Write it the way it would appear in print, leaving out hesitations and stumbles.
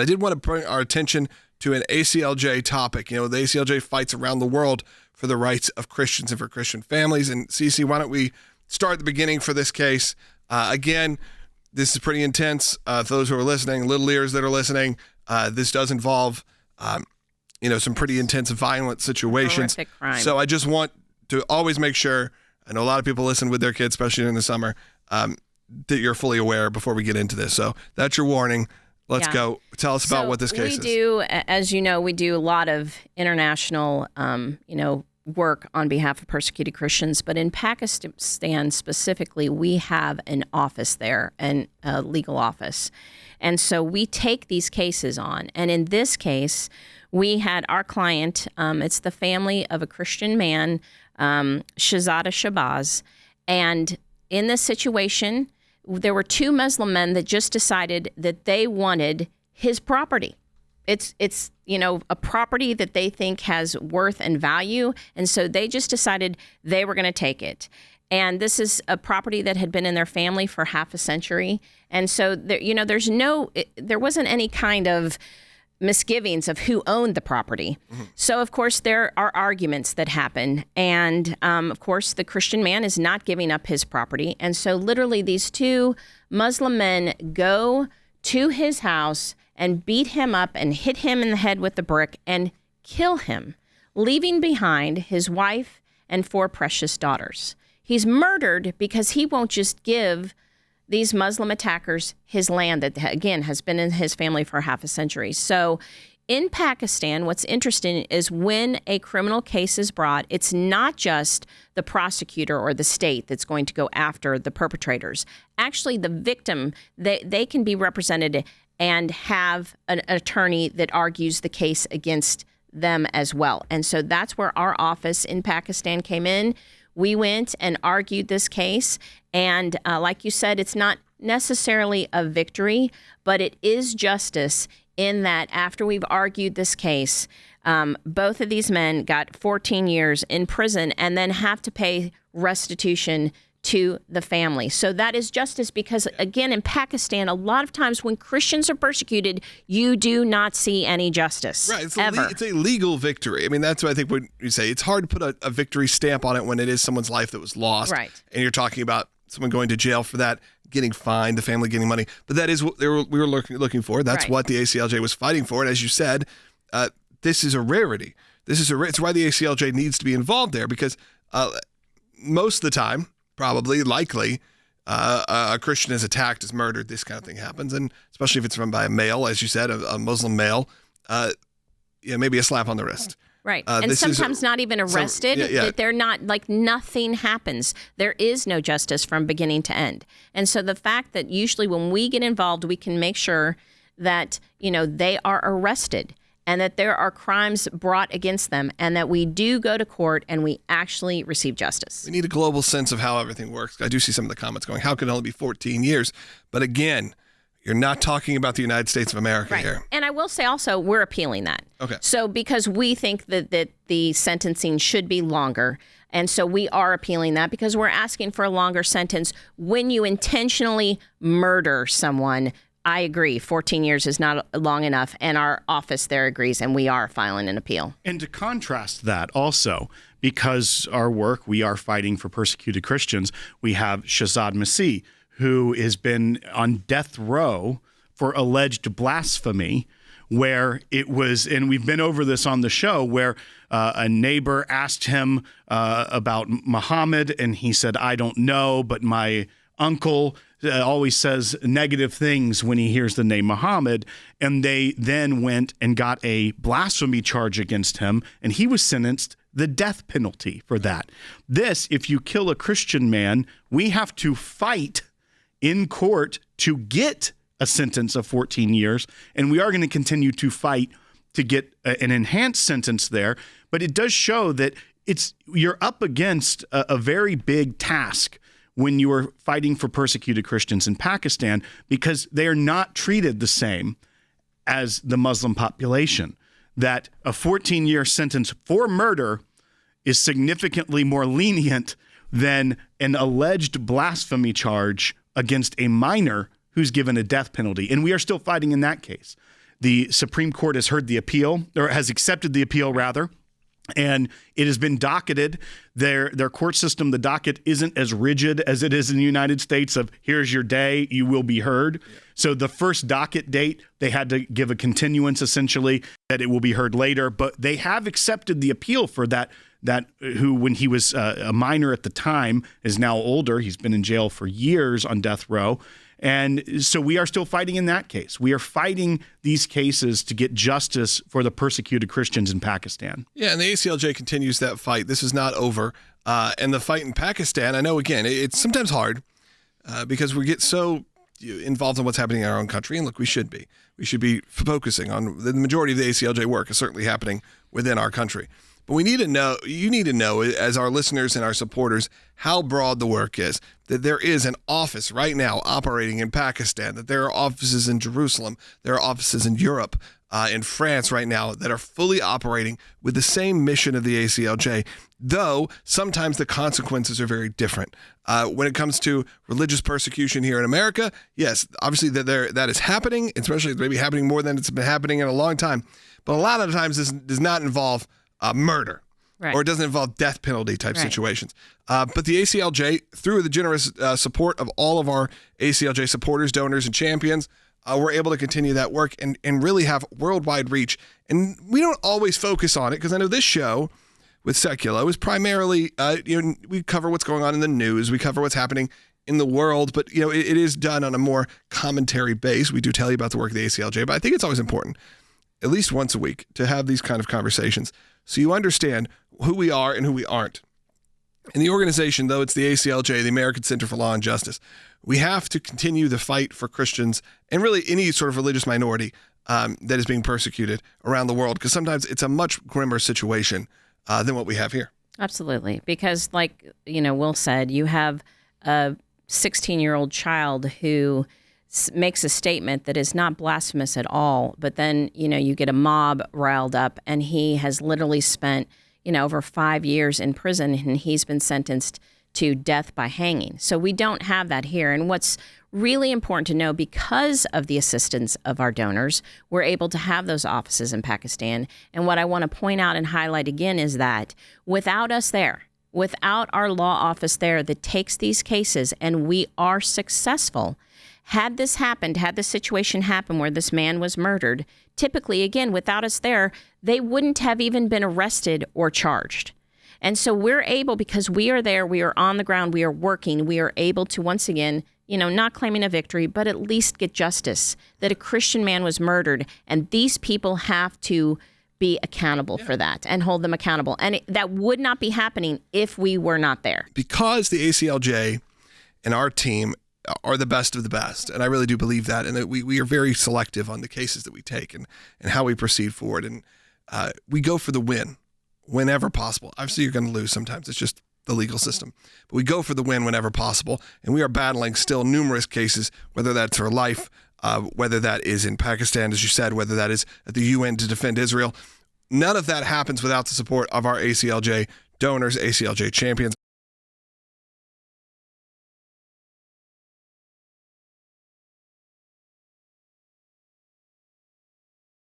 I did want to bring our attention to an ACLJ topic. You know, the ACLJ fights around the world for the rights of Christians and for Christian families. And Cece, why don't we start at the beginning for this case? Again, this is pretty intense. For those who are listening, little ears that are listening, this does involve, some pretty intense, violent situations. Horrific crime. So I just want to always make sure, I know a lot of people listen with their kids, especially during the summer, that you're fully aware before we get into this. So that's your warning. Let's go. Tell us about what this case is. We do, as you know, we do a lot of international, work on behalf of persecuted Christians. But in Pakistan specifically, we have an office there, a legal office. And so we take these cases on. And in this case, we had our client, it's the family of a Christian man, Shahzada Shahbaz. And in this situation, there were two Muslim men that just decided that they wanted his property. It's a property that they think has worth and value. And so they just decided they were going to take it. And this is a property that had been in their family for half a century. And so, there wasn't any kind of misgivings of who owned the property. Mm-hmm. So, of course, there are arguments that happen. And, of course, the Christian man is not giving up his property. And so literally these two Muslim men go to his house and beat him up and hit him in the head with a brick and kill him, leaving behind his wife and 4 precious daughters. He's murdered because he won't just give these Muslim attackers his land that, again, has been in his family for half a century. So in Pakistan, what's interesting is when a criminal case is brought, it's not just the prosecutor or the state that's going to go after the perpetrators. Actually, the victim, they can be represented and have an attorney that argues the case against them as well. And so that's where our office in Pakistan came in. We went and argued this case. And like you said, it's not necessarily a victory, but it is justice in that after we've argued this case, both of these men got 14 years in prison and then have to pay restitution to the family. So that is justice because, again, in Pakistan, a lot of times when Christians are persecuted, you do not see any justice. Right. It's ever. a legal victory. I mean, that's what I think when you say it's hard to put a victory stamp on it when it is someone's life that was lost. Right. And you're talking about someone going to jail for that, getting fined, the family getting money. But that is what we were looking for. That's what the ACLJ was fighting for. And as you said, this is a rarity. It's why the ACLJ needs to be involved there because most of the time, probably, likely, a Christian is attacked, is murdered, this kind of thing happens. And especially if it's run by a male, as you said, a Muslim male, maybe a slap on the wrist. Right. And sometimes not even arrested, that they're not, like nothing happens. There is no justice from beginning to end. And so the fact that usually when we get involved, we can make sure that, they are arrested and that there are crimes brought against them and that we do go to court and we actually receive justice. We need a global sense of how everything works. I do see some of the comments going, how can it only be 14 years? But again, you're not talking about the United States of America here. And I will say also, we're appealing that. Okay. So because we think that the sentencing should be longer, and so we are appealing that because we're asking for a longer sentence when you intentionally murder someone. I agree. 14 years is not long enough, and our office there agrees, and we are filing an appeal. And to contrast that also, because our work, we are fighting for persecuted Christians, we have Shahzada Masih, who has been on death row for alleged blasphemy, where it was, and we've been over this on the show, where a neighbor asked him about Muhammad, and he said, I don't know, but my uncle always says negative things when he hears the name Muhammad. And they then went and got a blasphemy charge against him, and he was sentenced the death penalty for that. This, if you kill a Christian man, we have to fight in court to get a sentence of 14 years, and we are going to continue to fight to get an enhanced sentence there. But it does show that you're up against a very big task when you are fighting for persecuted Christians in Pakistan, because they are not treated the same as the Muslim population. That a 14-year sentence for murder is significantly more lenient than an alleged blasphemy charge against a minor who's given a death penalty. And we are still fighting in that case. The Supreme Court has heard the appeal, or has accepted the appeal, rather. And it has been docketed. Their court system, the docket isn't as rigid as it is in the United States of here's your day, you will be heard. Yeah. So the first docket date, they had to give a continuance essentially that it will be heard later. But they have accepted the appeal for that who, when he was a minor at the time, is now older. He's been in jail for years on death row. And so we are still fighting in that case. We are fighting these cases to get justice for the persecuted Christians in Pakistan. Yeah, and the ACLJ continues that fight. This is not over. And the fight in Pakistan, I know, again, it's sometimes hard because we get so involved in what's happening in our own country. And look, we should be. We should be focusing on the majority of the ACLJ work is certainly happening within our country. But we need to know, you need to know, as our listeners and our supporters, how broad the work is. That there is an office right now operating in Pakistan, that there are offices in Jerusalem, there are offices in Europe, in France right now that are fully operating with the same mission of the ACLJ, though sometimes the consequences are very different. When it comes to religious persecution here in America, yes, obviously that is happening, especially maybe happening more than it's been happening in a long time. But a lot of times this does not involve murder, right, or it doesn't involve death penalty type situations. But the ACLJ, through the generous support of all of our ACLJ supporters, donors, and champions, we're able to continue that work and really have worldwide reach. And we don't always focus on it because I know this show with Seculo is primarily, we cover what's going on in the news, we cover what's happening in the world, but it is done on a more commentary base. We do tell you about the work of the ACLJ, but I think it's always important, at least once a week, to have these kind of conversations so you understand who we are and who we aren't. In the organization, though, it's the ACLJ, the American Center for Law and Justice. We have to continue the fight for Christians and really any sort of religious minority that is being persecuted around the world, because sometimes it's a much grimmer situation than what we have here. Absolutely. Because like, Will said, you have a 16-year-old child who makes a statement that is not blasphemous at all, but then, you get a mob riled up and he has literally spent, over 5 years in prison and he's been sentenced to death by hanging. So we don't have that here. And what's really important to know, because of the assistance of our donors, we're able to have those offices in Pakistan. And what I want to point out and highlight again is that without us there, without our law office there that takes these cases and we are successful, had this happened, had this situation happen where this man was murdered, typically, again, without us there, they wouldn't have even been arrested or charged. And so we're able, because we are there, we are on the ground, we are working, we are able to, once again, not claiming a victory, but at least get justice, that a Christian man was murdered, and these people have to be accountable for that and hold them accountable. And that would not be happening if we were not there. Because the ACLJ and our team are the best of the best. And I really do believe that. And that we are very selective on the cases that we take and how we proceed forward. And we go for the win whenever possible. Obviously, you're going to lose sometimes. It's just the legal system. But we go for the win whenever possible. And we are battling still numerous cases, whether that's for life, whether that is in Pakistan, as you said, whether that is at the UN to defend Israel. None of that happens without the support of our ACLJ donors, ACLJ champions.